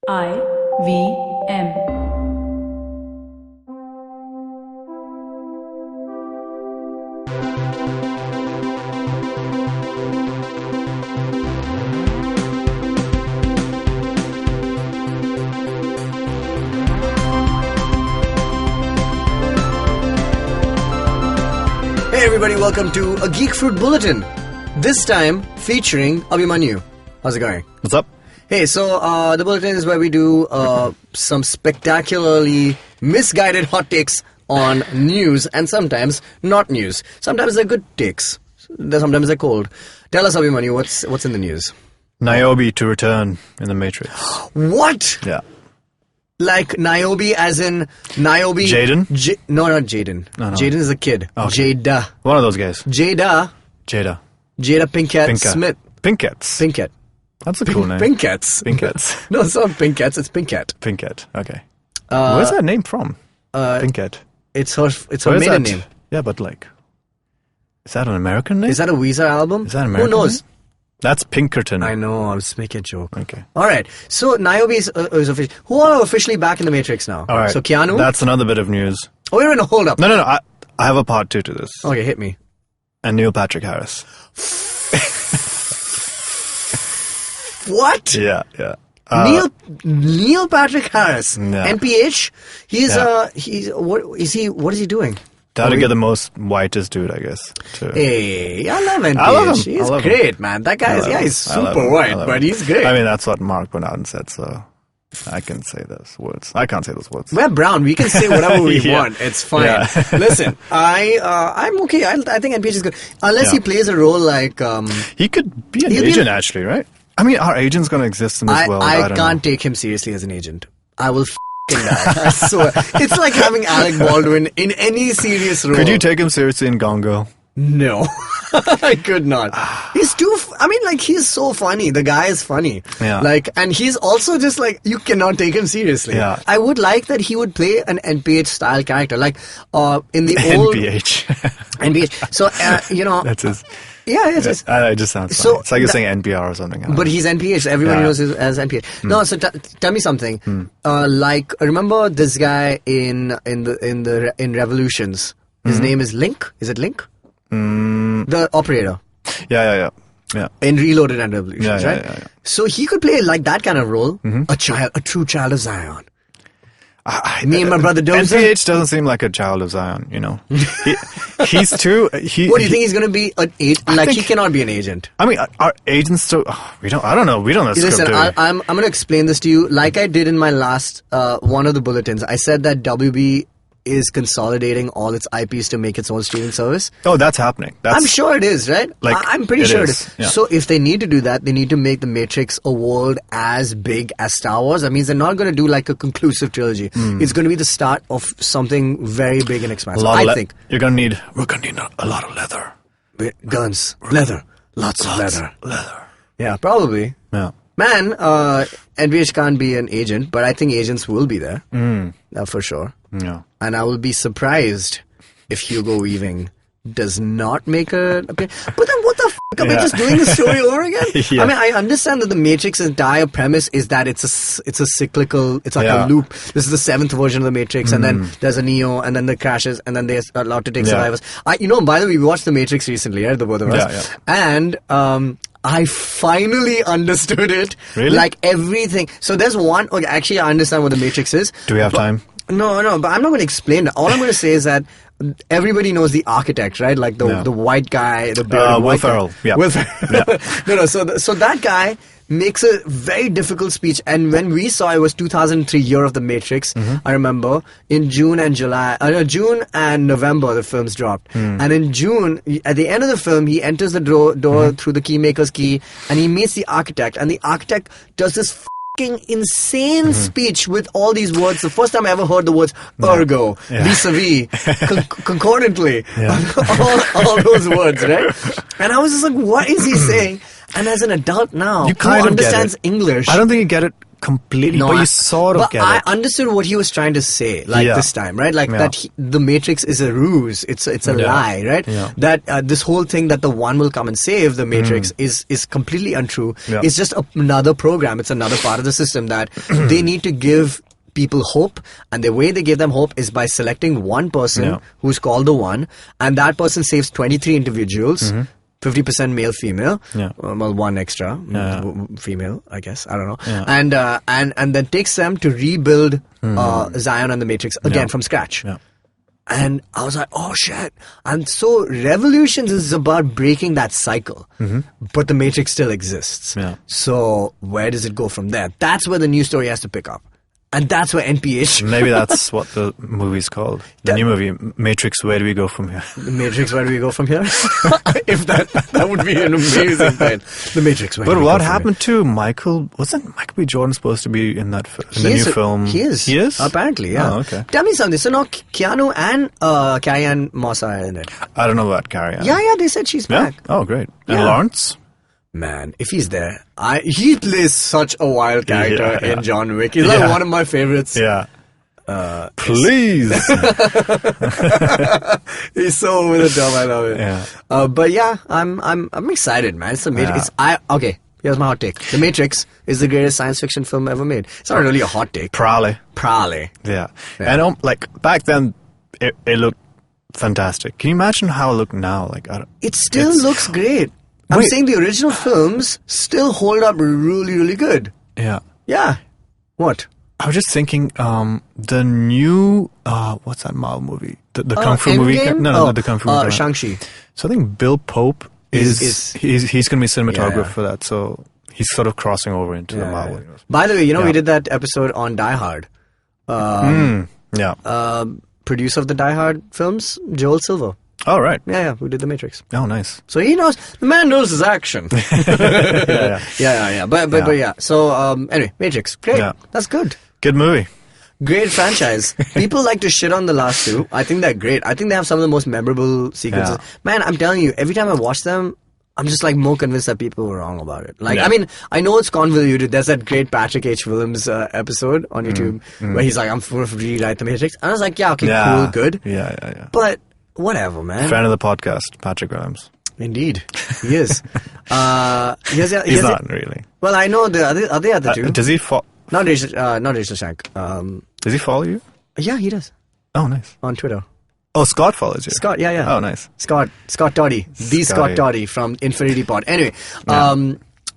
IVM. Hey everybody, welcome to a Geek Fruit Bulletin. This time featuring Abhimanyu. How's it going? What's up? Hey, so the Bulletin is where we do some spectacularly misguided hot takes on news and sometimes not news. Sometimes they're good takes. Sometimes they're cold. Tell us, Abhimanyu, what's in the news? Niobe to return in the Matrix. What? Yeah. Like Niobe as in Niobe... Jaden? No, not Jaden. No. Jaden is a kid. Okay. Jada. One of those guys. Jada Pinkett Smith. Pinkett. That's a cool name. Pinkets. No, it's not Pinkets, it's Pinkett. Pinkett, okay. Where's that name from? Pinkett. It's her maiden name. Yeah, but like... Is that an American name? Is that a Weezer album? Is that an American Who knows? name? That's Pinkerton. I know, I was making a joke. Okay. Alright, so Niobe is officially... Who are officially back in the Matrix now? Alright. So Keanu? That's another bit of news. Oh, wait, no, hold up. No. I have a part 2 to this. Okay, hit me. And Neil Patrick Harris. What? Yeah. Neil Patrick Harris. Yeah. NPH? What is he doing? How to get the most whitest dude, I guess. Hey, I love NPH. I love him. He's great, man. That guy he's super white, but he's great. I mean, that's what Mark Bernardin said, so I can say those words. I can't say those words. We're brown. We can say whatever we Yeah. want. It's fine. Yeah. Listen, I'm okay. I think NPH is good. Unless he plays a role like... he could be an agent, actually, right? I mean, are agents going to exist in this world? I don't can't know. take him seriously as an agent. I will f***ing die. I swear. It's like having Alec Baldwin in any serious role. Could you take him seriously in Gone Girl? No. I could not. He's too... he's so funny. The guy is funny. Yeah. And he's also just you cannot take him seriously. Yeah. I would like that he would play an NPH-style character. In the old... NPH. NPH. So, That's his... Yeah, it's just... It just sounds funny. It's like you're saying NPR or something. But he's NPH. Everybody knows him as NPH. No, so tell me something. Remember this guy in Revolutions? His name is Link. Is it Link? The operator. Yeah. In Reloaded and Revolutions, right? Yeah. So he could play like that kind of role. A true child of Zion. Me and my brother Dozer. NPH doesn't seem like a child of Zion, you know. He's too... What do you think he's going to be? He cannot be an agent. I mean, are agents still... I don't know. We don't know the Listen, script, I'm going to explain this to you. Like I did in my last one of the bulletins, I said that WB is consolidating all its IPs to make its own streaming service. Oh, that's happening. I'm sure it is, right? I'm pretty sure it is. Yeah. So if they need to do that, they need to make the Matrix a world as big as Star Wars. That means they're not going to do like a conclusive trilogy. It's going to be the start of something very big and expansive. I think. We're going to need a lot of leather. Guns. Leather. Lots of leather. Yeah, probably. Yeah. Man, NVH can't be an agent, but I think agents will be there. For sure. Yeah. And I will be surprised if Hugo Weaving does not make an appearance. But then what the f*** are we just doing the story over again? Yeah. I mean, I understand that the Matrix's entire premise is that it's a cyclical, it's like a loop. This is the 7th version of the Matrix, and then there's a Neo, and then the crashes, and then they're allowed to take survivors. By the way, we watched the Matrix recently, right? The both of us. Yeah. And, I finally understood it. Really? Like everything. So there's one... Okay, actually, I understand what the Matrix is. Do we have time? No, but I'm not going to explain it. All I'm going to say is that everybody knows the architect, right? Like the white guy, the Will Ferrell. Yeah. Will Ferrell. No. So that guy makes a very difficult speech. And when we saw it was 2003, year of the Matrix, I remember in June and November the films dropped. And in June, at the end of the film, he enters the door through the keymaker's key, and he meets the architect, and the architect does this insane speech with all these words. The first time I ever heard the words ergo, vis-a-vis, concordantly, all those words, right? And I was just like, what is he saying? And as an adult now, who understands English... I don't think you get it completely, No, but I- you sort of but get I it. understood what he was trying to say, like Yeah. this time, right? Like Yeah. that the Matrix is a ruse. It's a Yeah. lie, right? Yeah. That this whole thing that the one will come and save the Matrix is completely untrue. Yeah. It's just another program. It's another part of the system that they need to give people hope, and the way they give them hope is by selecting one person Yeah. who's called the one, and that person saves 23 individuals. 50% male, female. Yeah. Well, one extra Yeah. female, I guess. I don't know. Yeah. And then takes them to rebuild Zion and the Matrix again from scratch. Yeah. And I was like, oh shit. And so Revolutions is about breaking that cycle. But the Matrix still exists. Yeah. So where does it go from there? That's where the new story has to pick up. And that's where NPH... Maybe that's what the movie's called. The new movie, Matrix, Where Do We Go From Here? The Matrix, where do we go from here? If that would be an amazing title. The Matrix, where do But we what go from happened to Michael? Wasn't Michael B. Jordan supposed to be in that in the new film? He is. He is? Apparently, yeah. Oh, okay. Tell me something. So now Keanu and Carrie-Anne Moss are in it. I don't know about Carrie Ann. Yeah, they said she's Yeah? back. Oh, great. And Yeah. Lawrence? Man, if he's there, he plays such a wild character Yeah. in John Wick. He's like Yeah. one of my favorites. Yeah. Please. He's so over the top. I love it. Yeah. But yeah, I'm excited, man. It's amazing. Yeah. Okay. Here's my hot take. The Matrix is the greatest science fiction film ever made. It's not really a hot take. Probably. Probably. Yeah. And like back then, it looked fantastic. Can you imagine how it looked now? Like It still it's- looks great. I'm Wait. saying the original films still hold up really, really good. Yeah. Yeah. What? I was just thinking, the new what's that Marvel movie? The Kung Fu movie? Endgame? No, the Kung Fu movie. Shang-Chi. So I think Bill Pope he's going to be cinematographer Yeah. for that. So he's sort of crossing over into the Marvel universe. By the way, Yeah. we did that episode on Die Hard. Yeah. Producer of the Die Hard films, Joel Silver. Oh, right. Yeah, who did The Matrix. Oh, nice. So he knows, the man knows his action. Yeah. Yeah. But yeah. So, anyway, Matrix. Great. Yeah. That's good. Good movie. Great franchise. People like to shit on the last two. I think they're great. I think they have some of the most memorable sequences. Yeah. Man, I'm telling you, every time I watch them, I'm just like more convinced that people were wrong about it. Like, Yeah. I mean, I know it's convoluted. There's that great Patrick H. Williams episode on YouTube where he's like, I'm full of rewrite the Matrix. And I was like, yeah, okay, cool, good. Yeah. But whatever, man. Friend of the podcast, Patrick Williams. Indeed, he is. He's not really. Well, I know the other two. Does he follow? Not Rachel Shank. Does he follow you? Yeah, he does Oh, nice. on Twitter. Oh, Scott follows you. Scott, yeah. Oh, nice. Scott Toddy, the Scott Scotty. Toddy from Infinity Pod. Anyway,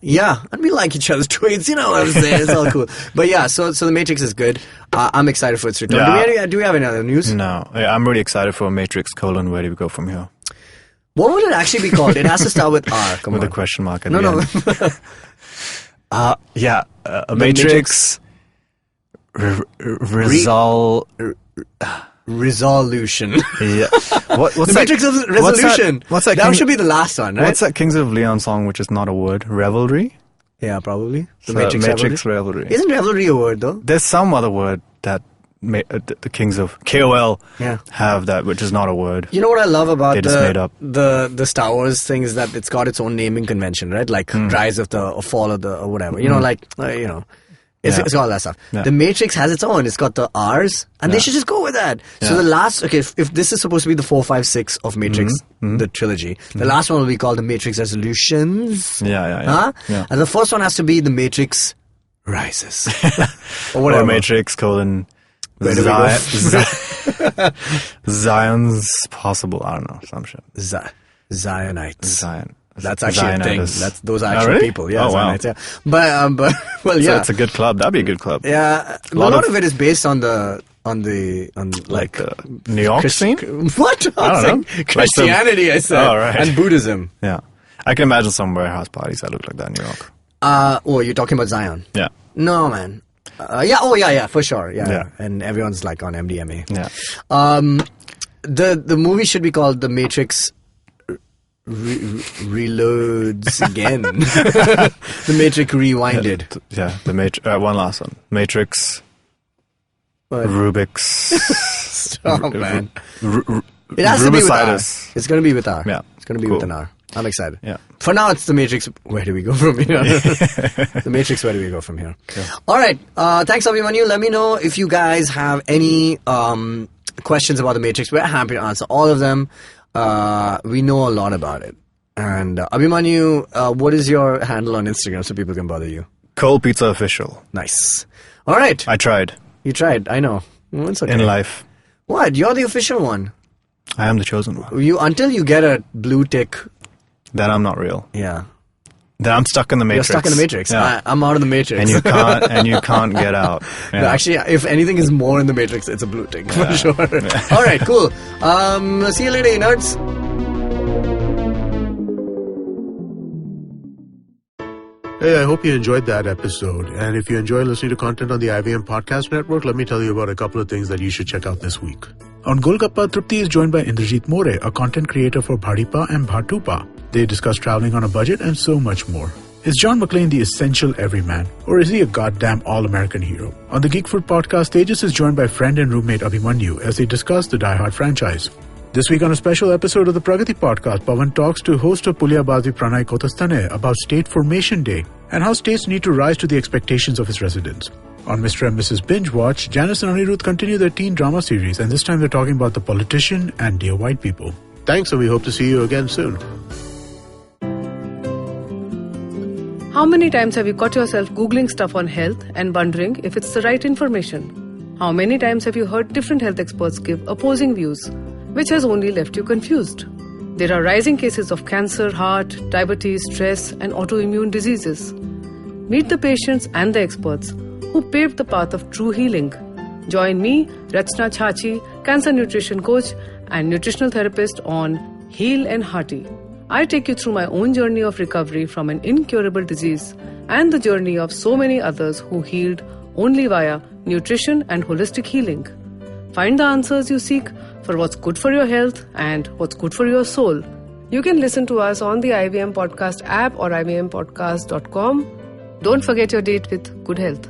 yeah, and we like each other's tweets. You know what I'm saying? It's all cool. But yeah, so the Matrix is good. I'm excited for its return. Yeah. Do we have any other news? No, yeah, I'm really excited for Matrix: Where do we go from here? What would it actually be called? It has to start with R. Come With on. a question mark at No, the no. end. Yeah, a Matrix. Resolution. Yeah. What's The that? Matrix of Resolution. What's that? That King- should be the last one, right? What's that Kings of Leon song, which is not a word? Revelry. Yeah, probably. The So, Matrix Revelry. Isn't revelry a word though? There's some other word that the Kings of KOL Yeah. have that, which is not a word. You know what I love about They just made up. the Star Wars thing is that it's got its own naming convention, right? Like Rise of the or Fall of the or whatever. You know, it's got all that stuff. Yeah. The Matrix has its own. It's got the R's, and they should just go with that. So Yeah. the last, if this is supposed to be the 4, 5, 6 of Matrix, the trilogy, the last one will be called the Matrix Resolutions. Yeah. Huh? Yeah. And the first one has to be the Matrix Rises, or whatever. Or Matrix : Where do we go? Zion's possible. I don't know, some shit. Zionites. Zion. That's actually a thing. Zionitis. Those are Oh, actual really? people. Yeah, Oh, wow. Zionites, yeah. But well, So yeah, it's a good club. That'd be a good club. yeah. A lot lot of- of it is based on Like the New York scene? What? I don't know. Like Christianity, I said, Oh, right. and Buddhism. Yeah. I can imagine some warehouse parties that look like that in New York. You're talking about Zion? Yeah. No, man. Yeah, for sure. Yeah. Yeah. And everyone's like on MDMA. Yeah. The movie should be called The Matrix Reloads Again. The Matrix Rewinded. Yeah. One last one. Matrix. What? Rubik's. Stop, man. It has to be with R. It's going to be with R. Yeah. It's going to be Cool. with an R. I'm excited. Yeah. For now, it's The Matrix. Where do we go from here? The Matrix, where do we go from here? Cool. All right. Thanks, Abhimanyu. Let me know if you guys have any questions about The Matrix. We're happy to answer all of them. We know a lot about it. And Abhimanyu, what is your handle on Instagram so people can bother you? Cold Pizza Official. Nice. All right. I tried. You tried. I know. It's okay. In life. What? You're the official one. I am the chosen one. Until you get a blue tick. That I'm not real. Yeah. That I'm stuck in the Matrix. You're stuck in the Matrix. Yeah. I'm out of the Matrix. And you can't get out. Yeah. No, actually, if anything is more in the Matrix, it's a blue tick for sure. All right, cool. See you later, you nerds. Hey, I hope you enjoyed that episode. And if you enjoy listening to content on the IVM Podcast Network, let me tell you about a couple of things that you should check out this week. On Golgappa, Trupti is joined by Indrajit More, a content creator for Bhadipa and Bhatupa. They discuss traveling on a budget and so much more. Is John McClane the essential everyman, or is he a goddamn all-American hero? On the Geek Food Podcast, Tejas is joined by friend and roommate Abhimanyu as they discuss the Die Hard franchise. This week on a special episode of the Pragati Podcast, Pawan talks to host of Puliyabadi Pranay Kotastane about State Formation Day and how states need to rise to the expectations of its residents. On Mr. and Mrs. Binge Watch, Janice and Anirudh continue their teen drama series, and this time they're talking about The Politician and Dear White People. Thanks, and we hope to see you again soon. How many times have you caught yourself Googling stuff on health and wondering if it's the right information? How many times have you heard different health experts give opposing views, which has only left you confused? There are rising cases of cancer, heart, diabetes, stress, and autoimmune diseases. Meet the patients and the experts who paved the path of true healing. Join me, Rachna Chachi, cancer nutrition coach and nutritional therapist on Heal and Hearty. I take you through my own journey of recovery from an incurable disease and the journey of so many others who healed only via nutrition and holistic healing. Find the answers you seek for what's good for your health and what's good for your soul. You can listen to us on the IVM Podcast app or ivmpodcast.com. Don't forget your date with good health.